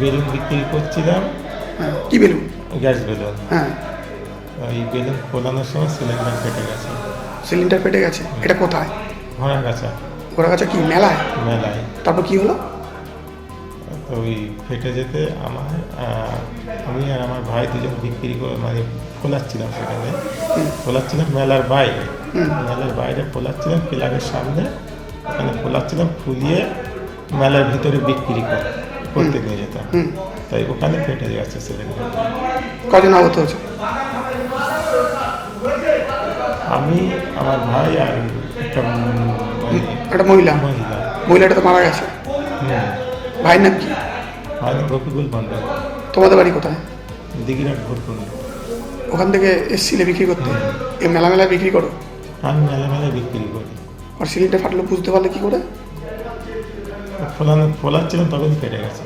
Balloon বিক্রি করছিলাম। হ্যাঁ, কি বেলুন? Gas balloon. হ্যাঁ, ওই বেলুন খোলানোর সময় সিলিন্ডার ফেটে গেছে। সিলিন্ডার ফেটে গেছে। এটা কোথায়? ঘোড়াগাছা ঘোড়াগাছা কি মেলায়? মেলায়। তারপর কি হলো? তো ওই ফেটে যেতে আমি আর আমার ভাই দুজন বিক্রি করে মানে ফোলাচ্ছিলাম সেখানে। ফোলাচ্ছিলাম মেলার বাইরে। মেলার বাইরে ফোলাচ্ছিলাম ক্লাবের সামনে, ওখানে ফোলাচ্ছিলাম, ফুলিয়ে মেলার ভিতরে বিক্রি করতে নিয়ে যেতাম। তাই ওখানে ফেটে গেছে সিলিন্ডার। কজন আহত হয়েছে? আমি, আমার ভাই আর একটা একটা মহিলা। মহিলা। মহিলাটা তো মারা গেছে। ভাইয়ের নাম কি? ভাই রফিকুল মন্ডল। তোমাদের বাড়ি কোথায়? দিঘিরাট ভোটকুণ্ড। ওখান থেকে এসছিলে বিক্রি করতে? এই মেলায় বিক্রি করো? আমি মেলায় বিক্রি করি। আর সিলিন্ডার ফাটলো বুঝতে পারলে কি করে? ফোলাচ্ছিলাম তখন ফেটে গেছে।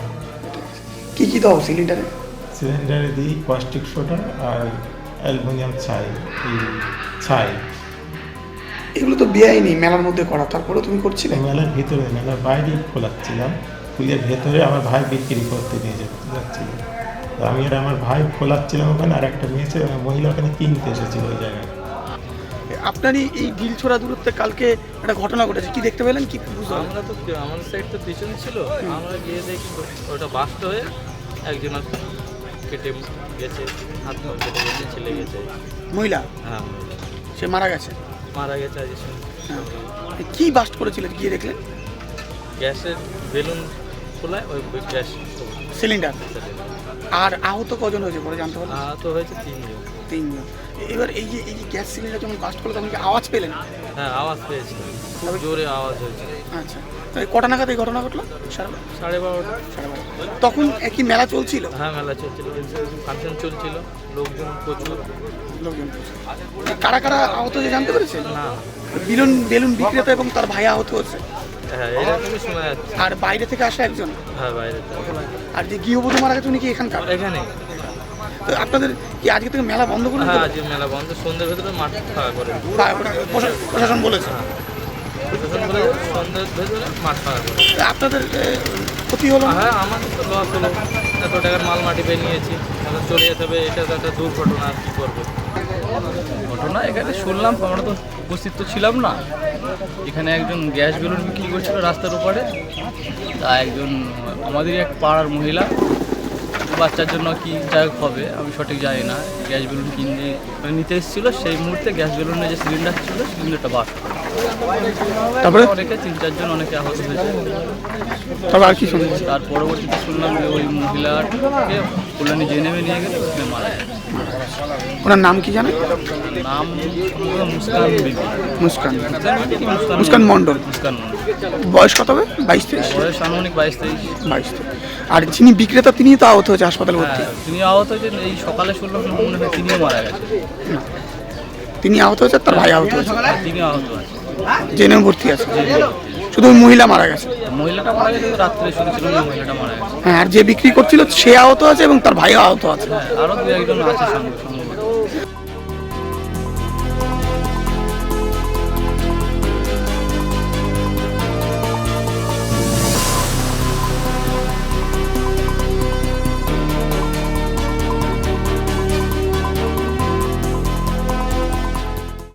কি দাও সিলিন্ডারে? সিলিন্ডারে দিই কস্টিক সোডা আর অ্যালুমিনিয়াম ছাই। এগুলো তো বেআইনি মেলার মধ্যে করা, তারপরে তুমি করছিলে? মেলার ভিতরে, মেলার বাইরেই ফোলাচ্ছিলাম, ফুলিয়ে ভেতরে আমার ভাই বিক্রি করতে নিয়ে যাচ্ছিল। তো আমি আর আমার ভাই ফোলাচ্ছিলাম ওখানে, আর একটা মহিলা ওখানে কিনতে এসেছিল ওই জায়গায়। আপনারই এই ঢিলছোড়া দূরত্বে কালকে একটা ঘটনা ঘটেছে, কি দেখতে পেলেন? কি আমরা তো আমাদের সাইড তো পিছনে ছিল, আমরা গিয়ে দেখি ওটা বাস্ট হয়ে একজন কেটে গেছে, হাত কেটে গেছে, ছেলে গেছে। মহিলা? হ্যাঁ, সে মারা গেছে। মারা গেছে আজ। কি বাস্ট করেছিলেন গিয়ে দেখলেন? গ্যাসের বেলুন খোলায় ওই গ্যাস সিলিন্ডার। আর আহত কজন হয়েছে পরে জানতে পারলেন? আহত হয়েছে 3 জন। 3 জন। এবার এই যে গ্যাস সিলিন্ডার যখন বাস্ট করলো তখন কি আওয়াজ পেলেন? হ্যাঁ, আওয়াজ পেয়েছি, খুব জোরে আওয়াজ হয়েছে। আচ্ছা, কটা নাগাদ এই ঘটনা ঘটলো? 12:30। তখন কি মেলা চলছিল? হ্যাঁ, মেলা চলছিল, ফাংশন চলছিল, লোকজন প্রচুর। কারা আহত হয়েছে জানতে পেরেছেন? না। বেলুন বিক্রেতা এবং তার ভাই আহত হয়েছে। হ্যাঁ, এরকমই শোনা যাচ্ছে। আর বাইরে থেকে আসা একজন? হ্যাঁ, বাইরে থেকে। আর যে গৃহবধূ মারা গেছে উনি কি এখানকার? এখানে। তো আপনাদের কি আজকে থেকে মেলা বন্ধ করে? হ্যাঁ, আজকে মেলা বন্ধ, সন্ধ্যের ভেতরে মাঠ ফাঁকা করে। প্রশাসন বলেছে? প্রশাসন বলে সন্ধ্যের ভেতরে মাঠ ফাঁকা করে। আপনাদের ক্ষতি হলো? হ্যাঁ, আমাদের তো লস হলো, এত টাকার মাল মাটি পেয়ে নিয়েছি, আমাদের চলে যেতে হবে, এটা তো একটা দুর্ঘটনা, আর কী করবো। ঘটনা এখানে শুনলাম, আমরা তো উপস্থিত তো ছিলাম না। এখানে একজন গ্যাস বেলুন বিক্রি করছিল রাস্তার উপরে, তা একজন আমাদেরই এক পাড়ার মহিলা, বাচ্চার জন্য কি যাই হবে আমি সঠিক জানি না, গ্যাস বেলুন নিতে এসেছিল। সেই মুহূর্তে গ্যাস বেলুনের যে সিলিন্ডার ছিল সিলিন্ডারটা বাস্ট। তারপরে অনেকে 3-4 জন অনেকে আহত হয়েছে। তবে আর কি শুনলেন? তার পরবর্তীতে শুনলাম যে ওই মহিলাকে কল্যাণী জেনেমে নিয়ে গেলে ওখানে মারা যায়। ওনার নাম কি জানেন? নাম মুস্কান বিবি। মুস্কান মন্ডল। বয়স কত হবে? 22-23? বয়স আনুমানিক 22-23। 22। আর যিনি বিক্রেতা তিনি তো আহত হয়েছে, হাসপাতালে ভর্তি। তিনি আহত হয়েছেন, এই সকালে শুনলাম মনে হয় তিনিও মারা গেছে। তিনি আহত হয়েছে, তার ভাই আহত হয়েছে। তিনি আহত আছে, জেনে ভর্তি আছে। শুধু মহিলা মারা গেছে? মহিলাটা মারা গেছে, রাত্রে শুনেছিলাম মহিলাটা মারা গেছে। হ্যাঁ, আর যে বিক্রি করছিল সে আহত আছে এবং তার ভাইও আহত আছে। আরও 2-1 জন আছে সঙ্গে।